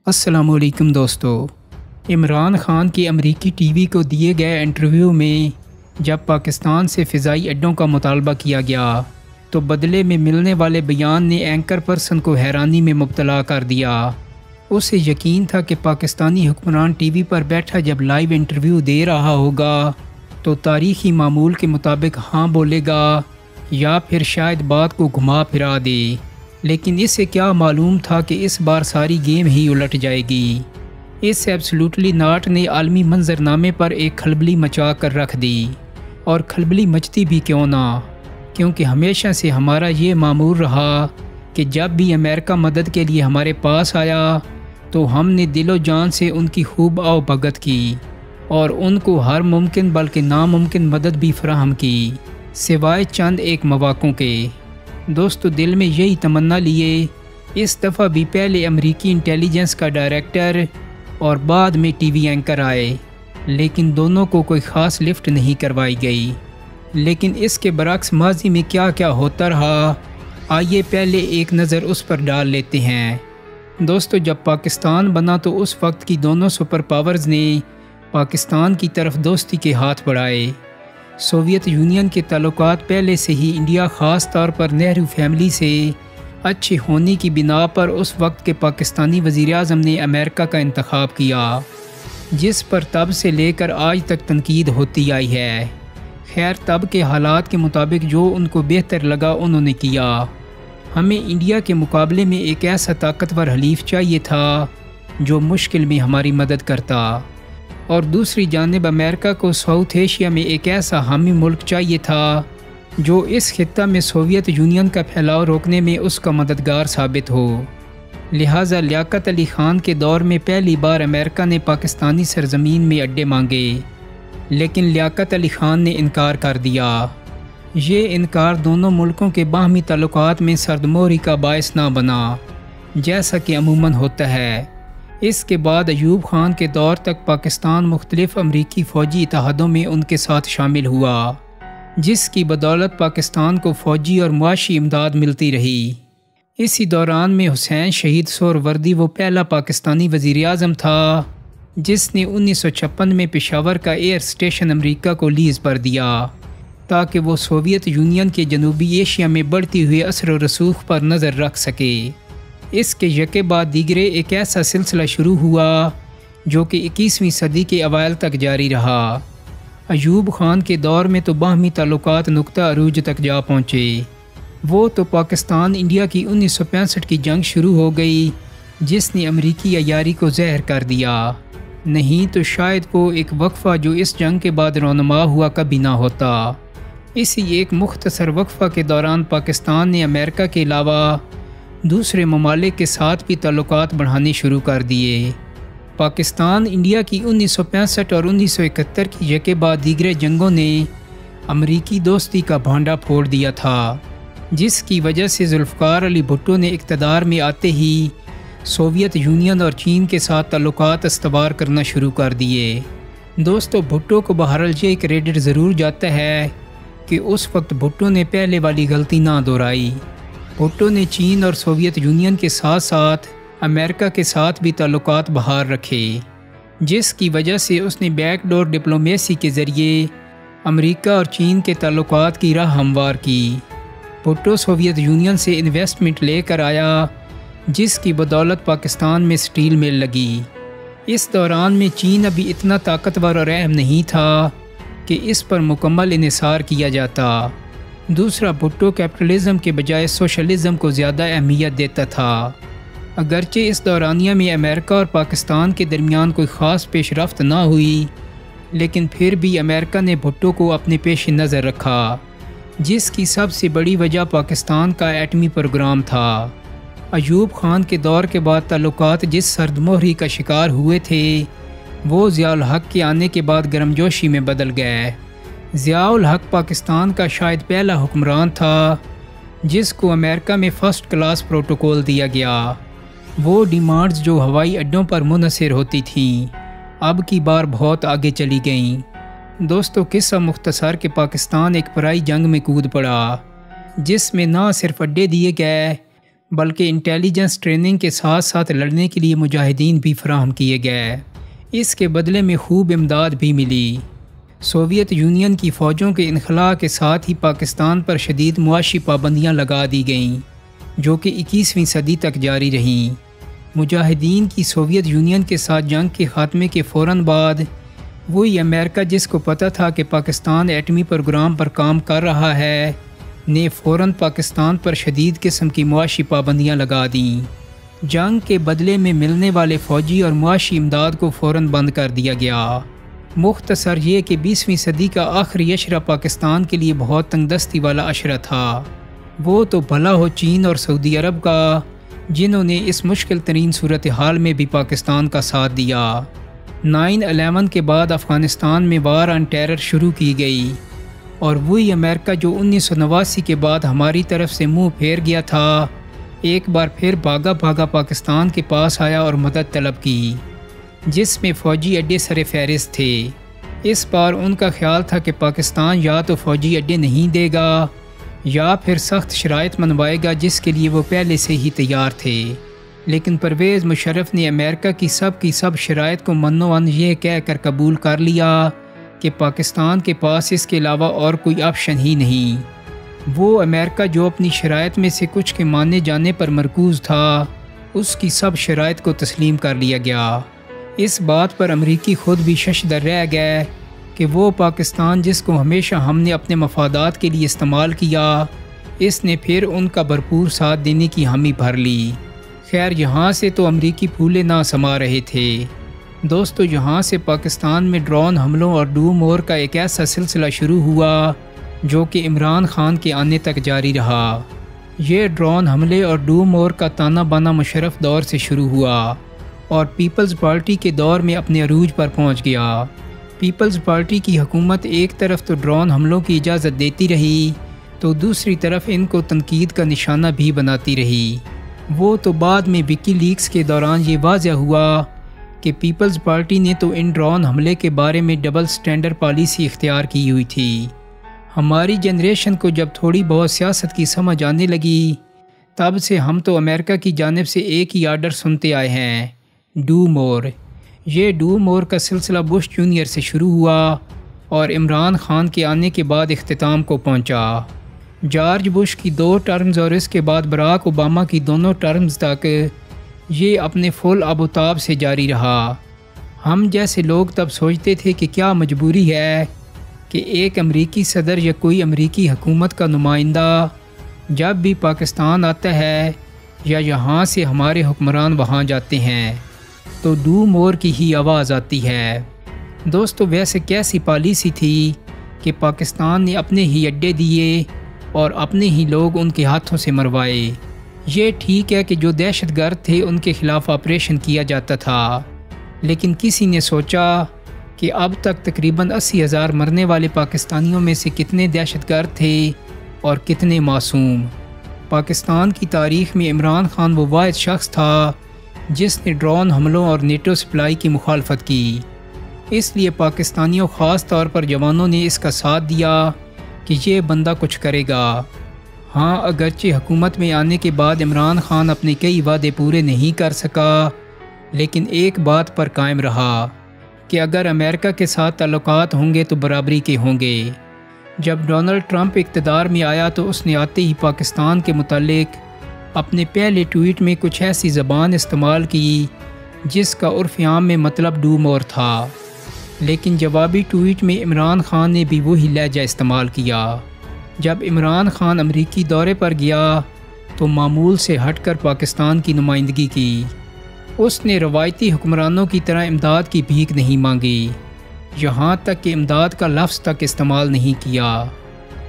अस्सलामुअलैकुम दोस्तों। इमरान ख़ान की अमरीकी टीवी को दिए गए इंटरव्यू में जब पाकिस्तान से फ़िज़ाई अड्डों का मुतालबा किया गया तो बदले में मिलने वाले बयान ने एंकर पर्सन को हैरानी में मुब्तला कर दिया। उसे यकीन था कि पाकिस्तानी हुक्मरान टीवी पर बैठा जब लाइव इंटरव्यू दे रहा होगा तो तारीख़ी मामूल के मुताबिक हाँ बोलेगा या फिर शायद बात को घुमा फिरा दे, लेकिन इसे क्या मालूम था कि इस बार सारी गेम ही उलट जाएगी। इस एब्सोल्युटली नॉट ने आलमी मंजरनामे पर एक खलबली मचा कर रख दी, और खलबली मचती भी क्यों ना, क्योंकि हमेशा से हमारा ये मामूल रहा कि जब भी अमेरिका मदद के लिए हमारे पास आया तो हमने दिलो जान से उनकी खूब आवभगत की और उनको हर मुमकिन बल्कि नामुमकिन मदद भी फराहम की, सिवाय चंद एक मौक़ों के। दोस्तों, दिल में यही तमन्ना लिए इस दफ़ा भी पहले अमेरिकी इंटेलिजेंस का डायरेक्टर और बाद में टीवी एंकर आए, लेकिन दोनों को कोई ख़ास लिफ्ट नहीं करवाई गई। लेकिन इसके बरक्स माजी में क्या क्या होता रहा, आइए पहले एक नज़र उस पर डाल लेते हैं। दोस्तों, जब पाकिस्तान बना तो उस वक्त की दोनों सुपर पावर्स ने पाकिस्तान की तरफ दोस्ती के हाथ बढ़ाए। सोवियत यूनियन के ताल्लुकात पहले से ही इंडिया ख़ास तौर पर नेहरू फैमिली से अच्छे होने की बिना पर उस वक्त के पाकिस्तानी वज़ीर-ए-आज़म ने अमेरिका का इंतखाब किया, जिस पर तब से लेकर आज तक तनकीद होती आई है। खैर, तब के हालात के मुताबिक जो उनको बेहतर लगा उन्होंने किया। हमें इंडिया के मुकाबले में एक ऐसा ताकतवर हलीफ चाहिए था जो मुश्किल में हमारी मदद करता, और दूसरी जानिब अमेरिका को साउथ एशिया में एक ऐसा हामी मुल्क चाहिए था जो इस खित्ता में सोवियत यूनियन का फैलाव रोकने में उसका मददगार साबित हो। लिहाजा लियाकत अली ख़ान के दौर में पहली बार अमेरिका ने पाकिस्तानी सरजमीन में अड्डे मांगे, लेकिन लियाकत अली ख़ान ने इनकार कर दिया। ये इनकार दोनों मुल्कों के बाहमी ताल्लुकात में सर्दमोहरी का बायस ना बना, जैसा कि अमूमन होता है। इसके बाद अयूब ख़ान के दौर तक पाकिस्तान मुख्तलिफ़ अमरीकी फ़ौजी इत्तेहादों में उनके साथ शामिल हुआ, जिसकी बदौलत पाकिस्तान को फ़ौजी और मुआशी इमदाद मिलती रही। इसी दौरान में हुसैन शहीद सोहरवर्दी वो पहला पाकिस्तानी वज़ीर-ए-आज़म था जिसने 1956 में पेशावर का एयर स्टेशन अमरीका को लीज़ पर दिया, ताकि वो सोवियत यूनियन के जनूबी एशिया में बढ़ती हुई असर व रसूख पर नज़र रख सके। इसके यके बाद दीगरे एक ऐसा सिलसिला शुरू हुआ जो कि 21वीं सदी के अवाइल तक जारी रहा। अयूब ख़ान के दौर में तो बाहमी ताल्लुकात नुक्ता अरूज तक जा पहुँचे। वो तो पाकिस्तान इंडिया की 1965 की जंग शुरू हो गई, जिसने अमरीकी अयारी को ज़हर कर दिया। नहीं तो शायद वो एक वक्फ़ा जो इस जंग के बाद रौनमा हुआ कभी ना होता। इसी एक मुख्तसर वक्फ़ा के दौरान पाकिस्तान ने अमेरिका के अलावा दूसरे ममालिक के साथ भी ताल्लुकात बढ़ाने शुरू कर दिए। पाकिस्तान इंडिया की 1965 और 1971 की यके बाद दीगरे जंगों ने अमरीकी दोस्ती का भांडा फोड़ दिया था, जिसकी वजह से जुल्फ़िकार अली भुट्टो ने इक़्तिदार में आते ही सोवियत यूनियन और चीन के साथ ताल्लुकात इस्तवार करना शुरू कर दिए। दोस्तों, भुट्टो को बहरहाल ये क्रेडिट ज़रूर जाता है कि उस वक्त भुट्टो ने पहले वाली गलती ना दोहराई। भुट्टो ने चीन और सोवियत यूनियन के साथ साथ अमेरिका के साथ भी ताल्लुकात बहाल रखे, जिसकी वजह से उसने बैकडोर डिप्लोमेसी के ज़रिए अमेरिका और चीन के ताल्लुकात की राह हमवार की। भुट्टो सोवियत यूनियन से इन्वेस्टमेंट लेकर आया, जिसकी बदौलत पाकिस्तान में स्टील मिल लगी। इस दौरान में चीन अभी इतना ताकतवर और अहम नहीं था कि इस पर मुकम्मल इन्हिसार किया जाता। दूसरा, भुट्टो कैपिटलिज़म के बजाय सोशलिज़म को ज़्यादा अहमियत देता था। अगरचे इस दौरानिया में अमेरिका और पाकिस्तान के दरमियान कोई ख़ास पेशरफ्त ना हुई, लेकिन फिर भी अमेरिका ने भुट्टो को अपने पेश नज़र रखा, जिसकी सबसे बड़ी वजह पाकिस्तान का एटमी प्रोग्राम था। अयूब ख़ान के दौर के बाद ताल्लुकात जिस सर्दमोहरी का शिकार हुए थे वो ज़िया-उल हक़ के आने के बाद गर्मजोशी में बदल गए। ज़िया-उल हक़ पाकिस्तान का शायद पहला हुक्मरान था जिसको अमेरिका में फ़र्स्ट क्लास प्रोटोकॉल दिया गया। वो डिमांड्स जो हवाई अड्डों पर मुनहसर होती थीं अब की बार बहुत आगे चली गईं। दोस्तों, किस्सा मुख्तसर के पाकिस्तान एक पराई जंग में कूद पड़ा, जिसमें ना सिर्फ अड्डे दिए गए बल्कि इंटेलिजेंस ट्रेनिंग के साथ साथ लड़ने के लिए मुजाहिदीन भी फराहम किए गए। इसके बदले में खूब इमदाद भी मिली। सोवियत यूनियन की फ़ौजों के इनखला के साथ ही पाकिस्तान पर शदीद मुआशी पाबंदियाँ लगा दी गईं, जो कि 21वीं सदी तक जारी रहीं। मुजाहिदीन की सोवियत यूनियन के साथ जंग के ख़ात्मे के फ़ौरन बाद वही अमेरिका जिसको पता था कि पाकिस्तान एटमी प्रोग्राम पर काम कर रहा है, ने फ़ौरन पाकिस्तान पर शदीद किस्म की मुआशी पाबंदियाँ लगा दीं। जंग के बदले में मिलने वाले फ़ौजी और मुआशी इमदाद को फ़ौरन बंद कर दिया गया। मुख्तसर ये कि 20वीं सदी का आखिरी अशरा पाकिस्तान के लिए बहुत तंगदस्ती वाला अशरा था। वो तो भला हो चीन और सऊदी अरब का, जिन्होंने इस मुश्किल तरीन सूरत हाल में भी पाकिस्तान का साथ दिया। 9/11 के बाद अफ़गानिस्तान में वार ऑन टेरर शुरू की गई और वही अमेरिका जो 1989 के बाद हमारी तरफ से मुंह फेर गया था, एक बार फिर भागा भागा पाकिस्तान के पास आया और मदद तलब की, जिसमें फ़ौजी अड्डे सर फहरिस्त थे। इस बार उनका ख्याल था कि पाकिस्तान या तो फ़ौजी अड्डे नहीं देगा या फिर सख्त शराइत मनवाएगा, जिसके लिए वो पहले से ही तैयार थे। लेकिन परवेज़ मुशर्रफ ने अमेरिका की सब शराइत को मन्नोअन ये कह कर कबूल कर लिया कि पाकिस्तान के पास इसके अलावा और कोई ऑप्शन ही नहीं। वो अमेरिका जो अपनी शराइत में से कुछ के माने जाने पर मरकूज़ था, उसकी सब शराइत को तस्लीम कर लिया गया। इस बात पर अमरीकी ख़ुद भी शशदर रह गए कि वो पाकिस्तान जिसको हमेशा हमने अपने मफादात के लिए इस्तेमाल किया, इसने फिर उनका भरपूर साथ देने की हामी भर ली। खैर, यहाँ से तो अमरीकी फूले ना समा रहे थे। दोस्तों, यहाँ से पाकिस्तान में ड्रोन हमलों और डूम वॉर का एक ऐसा सिलसिला शुरू हुआ जो कि इमरान खान के आने तक जारी रहा। ये ड्रोन हमले और डूम वॉर का ताना बाना मुशर्रफ दौर से शुरू हुआ और पीपल्स पार्टी के दौर में अपने अरूज पर पहुँच गया। पीपल्स पार्टी की हुकूमत एक तरफ तो ड्रोन हमलों की इजाज़त देती रही, तो दूसरी तरफ इनको तनकीद का निशाना भी बनाती रही। वो तो बाद में विकीलीक्स के दौरान ये वाज़ह हुआ कि पीपल्स पार्टी ने तो इन ड्रोन हमले के बारे में डबल स्टैंडर्ड पॉलिसी इख्तियार की हुई थी। हमारी जनरेशन को जब थोड़ी बहुत सियासत की समझ आने लगी, तब से हम तो अमेरिका की जानिब से एक ही आर्डर सुनते आए हैं, डू मोर। ये डू मोर का सिलसिला बुश जूनियर से शुरू हुआ और इमरान खान के आने के बाद इख्तिताम को पहुंचा। जॉर्ज बुश की 2 टर्म्स और इसके बाद बराक ओबामा की दोनों टर्म्स तक ये अपने फुल आबोताब से जारी रहा। हम जैसे लोग तब सोचते थे कि क्या मजबूरी है कि एक अमरीकी सदर या कोई अमरीकी हुकूमत का नुमाइंदा जब भी पाकिस्तान आता है या यहाँ से हमारे हुक्मरान वहाँ जाते हैं तो डू मोर की ही आवाज़ आती है। दोस्तों, वैसे कैसी पॉलिसी थी कि पाकिस्तान ने अपने ही अड्डे दिए और अपने ही लोग उनके हाथों से मरवाए। ये ठीक है कि जो दहशतगर्द थे उनके ख़िलाफ़ ऑपरेशन किया जाता था, लेकिन किसी ने सोचा कि अब तक तकरीबन 80,000 मरने वाले पाकिस्तानियों में से कितने दहशतगर्द थे और कितने मासूम। पाकिस्तान की तारीख़ में इमरान खान वो वाहिद शख्स था जिसने ड्रोन हमलों और नेटो सप्लाई की मुखालफत की। इसलिए पाकिस्तानियों ख़ास तौर पर जवानों ने इसका साथ दिया कि ये बंदा कुछ करेगा। हाँ, अगरचे हुकूमत में आने के बाद इमरान खान अपने कई वादे पूरे नहीं कर सका, लेकिन एक बात पर कायम रहा कि अगर अमेरिका के साथ ताल्लुकात होंगे तो बराबरी के होंगे। जब डोनाल्ड ट्रंप इक़्तिदार में आया तो उसने आते ही पाकिस्तान के मुतालिक अपने पहले ट्वीट में कुछ ऐसी ज़बान इस्तेमाल की जिसका उर्फ़ आम में मतलब डू मोर था, लेकिन जवाबी ट्वीट में इमरान खान ने भी वही लहजा इस्तेमाल किया। जब इमरान खान अमरीकी दौरे पर गया तो मामूल से हटकर पाकिस्तान की नुमाइंदगी की। उसने रवायती हुक्मरानों की तरह इमदाद की भीख नहीं मांगी, यहाँ तक कि इमदाद का लफ्ज़ तक इस्तेमाल नहीं किया।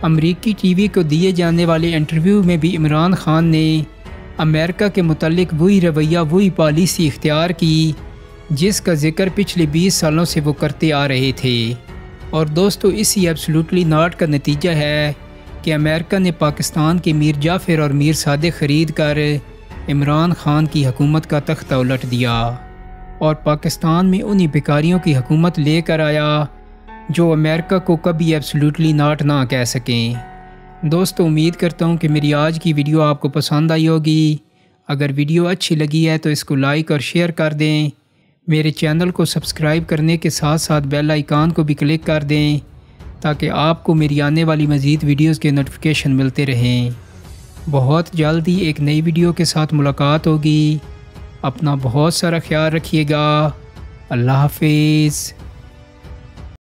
अमरीकी टीवी को दिए जाने वाले इंटरव्यू में भी इमरान खान ने अमेरिका के मुतालिक वही रवैया वही पॉलिसी इख्तियार की जिसका ज़िक्र पिछले 20 सालों से वो करते आ रहे थे। और दोस्तों, इसी एब्सोल्युटली नॉट का नतीजा है कि अमेरिका ने पाकिस्तान के मीर जाफ़र और मीर सादिक ख़रीद कर इमरान खान की हुकूमत का तख्ता उलट दिया और पाकिस्तान में उन्हीं भिखारियों की हुकूमत लेकर आया जो अमेरिका को कभी एब्सोल्युटली नॉट ना कह सकें। दोस्तों उम्मीद करता हूँ कि मेरी आज की वीडियो आपको पसंद आई होगी। अगर वीडियो अच्छी लगी है तो इसको लाइक और शेयर कर दें। मेरे चैनल को सब्सक्राइब करने के साथ साथ बेल आइकन को भी क्लिक कर दें ताकि आपको मेरी आने वाली मज़ीद वीडियोस के नोटिफिकेशन मिलते रहें। बहुत जल्द ही एक नई वीडियो के साथ मुलाकात होगी। अपना बहुत सारा ख्याल रखिएगा। अल्लाह हाफिज़।